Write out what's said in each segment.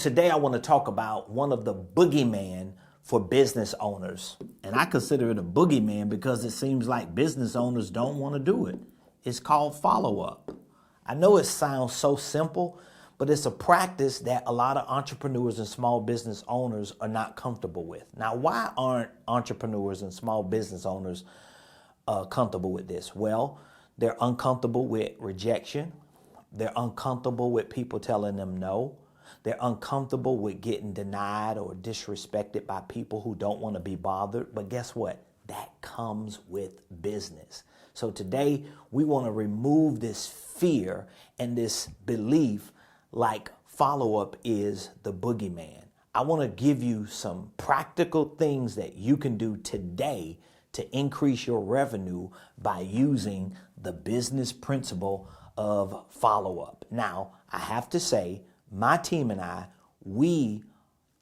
Today I want to talk about one of the boogeyman for business owners. And I consider it a boogeyman because it seems like business owners don't want to do it. It's called follow-up. I know it sounds so simple, but it's a practice that a lot of entrepreneurs and small business owners are not comfortable with. Now, why aren't entrepreneurs and small business owners comfortable with this? Well, they're uncomfortable with rejection. They're uncomfortable with people telling them no. They're uncomfortable with getting denied or disrespected by people who don't want to be bothered. But guess what? That comes with business. So today we want to remove this fear and this belief like follow-up is the boogeyman. I want to give you some practical things that you can do today to increase your revenue by using the business principle of follow-up. Now, I have to say, my team and I, we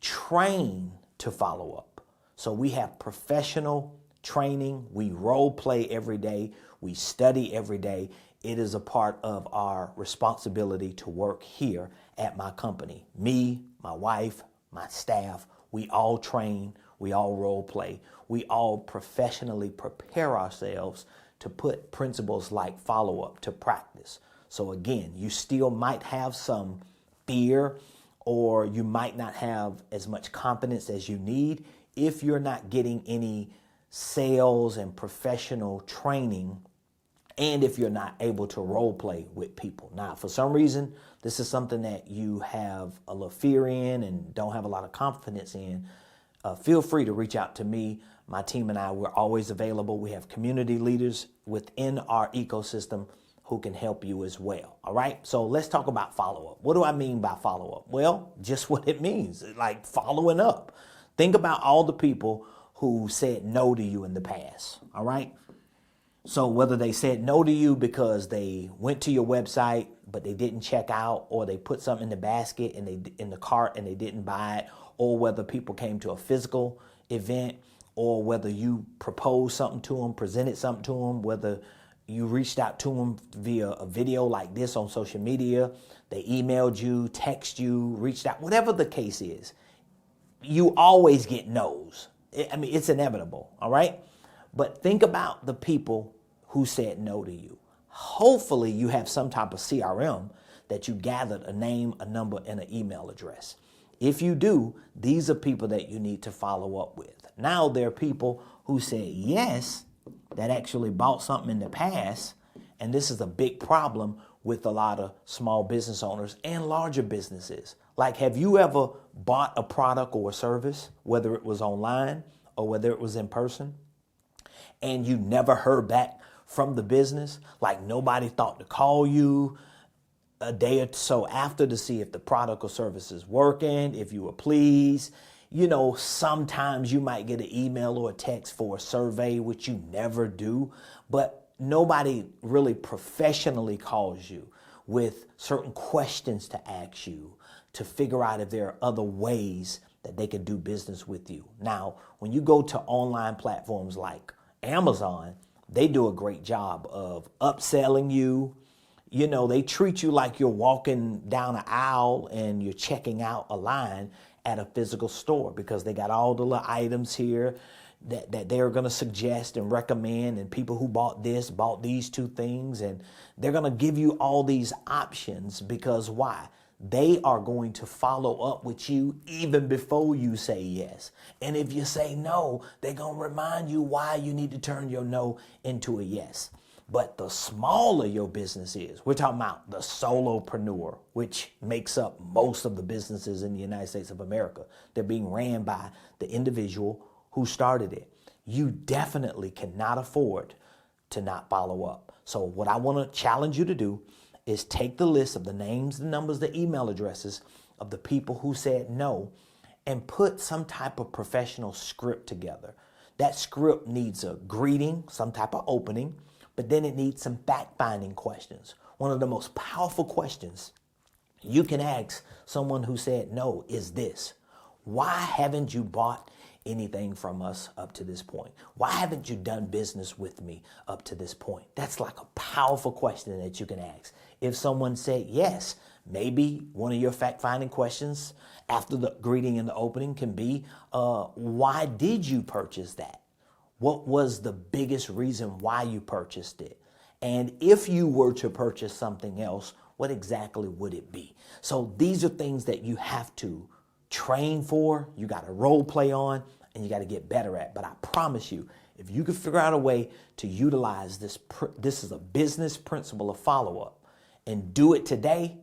train to follow up. So we have professional training. We role play every day. We study every day. It is a part of our responsibility to work here at my company. Me, my wife, my staff, we all train. We all role play. We all professionally prepare ourselves to put principles like follow-up to practice. So again, you still might have some fear, or you might not have as much confidence as you need if you're not getting any sales and professional training, and if you're not able to role play with people. Now, for some reason, this is something that you have a little fear in and don't have a lot of confidence in. Feel free to reach out to me. My team and I, we're always available. We have community leaders within our ecosystem who can help you as well. All right. So let's talk about follow-up. What do I mean by follow-up? Well, just what it means, like following up. Think about all the people who said no to you in the past. All right. So whether they said no to you because they went to your website, but they didn't check out, or they put something in the basket and they in the cart and they didn't buy it, or whether people came to a physical event, or whether you proposed something to them, presented something to them, whether you reached out to them via a video like this on social media, they emailed you, text you, reached out, whatever the case is, you always get no's. I mean, it's inevitable, all right? But think about the people who said no to you. Hopefully you have some type of CRM that you gathered a name, a number, and an email address. If you do, these are people that you need to follow up with. Now there are people who said yes, that actually bought something in the past, and this is a big problem with a lot of small business owners and larger businesses. Like, have you ever bought a product or a service, whether it was online or whether it was in person, and you never heard back from the business? Like, nobody thought to call you a day or so after to see if the product or service is working, if you were pleased. You know, sometimes you might get an email or a text for a survey, which you never do, but nobody really professionally calls you with certain questions to ask you to figure out if there are other ways that they can do business with you. Now, when you go to online platforms like Amazon, they do a great job of upselling you. You know, they treat you like you're walking down an aisle and you're checking out a line at a physical store, because they got all the little items here that they're going to suggest and recommend, and people who bought this bought these two things, and they're going to give you all these options. Because why? They are going to follow up with you even before you say yes. And if you say no, they're going to remind you why you need to turn your no into a yes. But the smaller your business is, we're talking about the solopreneur, which makes up most of the businesses in the United States of America. They're being ran by the individual who started it. You definitely cannot afford to not follow up. So what I want to challenge you to do is take the list of the names, the numbers, the email addresses of the people who said no, and put some type of professional script together. That script needs a greeting, some type of opening, but then it needs some fact-finding questions. One of the most powerful questions you can ask someone who said no is this: why haven't you bought anything from us up to this point? Why haven't you done business with me up to this point? That's like a powerful question that you can ask. If someone said yes, maybe one of your fact-finding questions after the greeting and the opening can be, why did you purchase that? What was the biggest reason why you purchased it? And if you were to purchase something else, what exactly would it be? So these are things that you have to train for, you got to role play on, and you got to get better at. But I promise you, if you can figure out a way to utilize this is a business principle of follow-up, and do it today,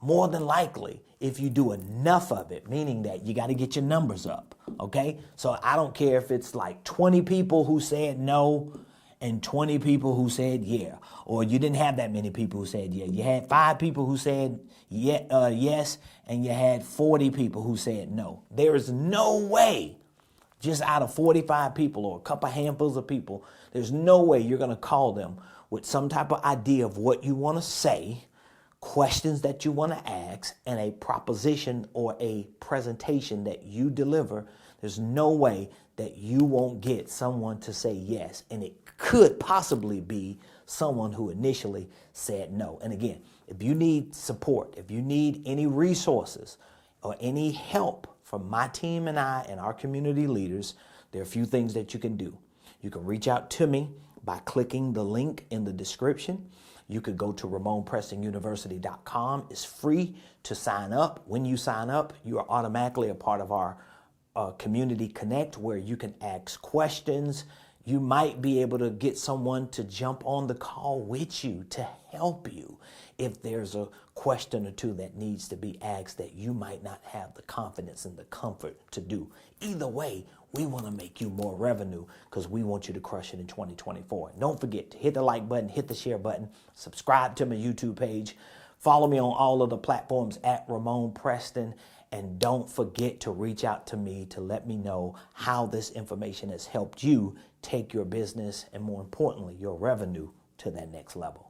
more than likely, if you do enough of it, meaning that you got to get your numbers up, okay? So I don't care if it's like 20 people who said no and 20 people who said yeah, or you didn't have that many people who said yeah. You had 5 people who said yes, and you had 40 people who said no. There is no way, just out of 45 people or a couple handfuls of people, there's no way you're going to call them with some type of idea of what you want to say, questions that you want to ask, and a proposition or a presentation that you deliver. There's no way that you won't get someone to say yes. And it could possibly be someone who initially said no. And again, if you need support, if you need any resources or any help from my team and I and our community leaders, there are a few things that you can do. You can reach out to me by clicking the link in the description. You could go to RamonPrestonUniversity.com. It's free to sign up. When you sign up, you are automatically a part of our Community Connect, where you can ask questions. You might be able to get someone to jump on the call with you to help you if there's a question or two that needs to be asked that you might not have the confidence and the comfort to do. Either way, we want to make you more revenue because we want you to crush it in 2024. Don't forget to hit the like button, hit the share button, subscribe to my YouTube page, follow me on all of the platforms at Ramon Preston, and don't forget to reach out to me to let me know how this information has helped you take your business and, more importantly, your revenue to that next level.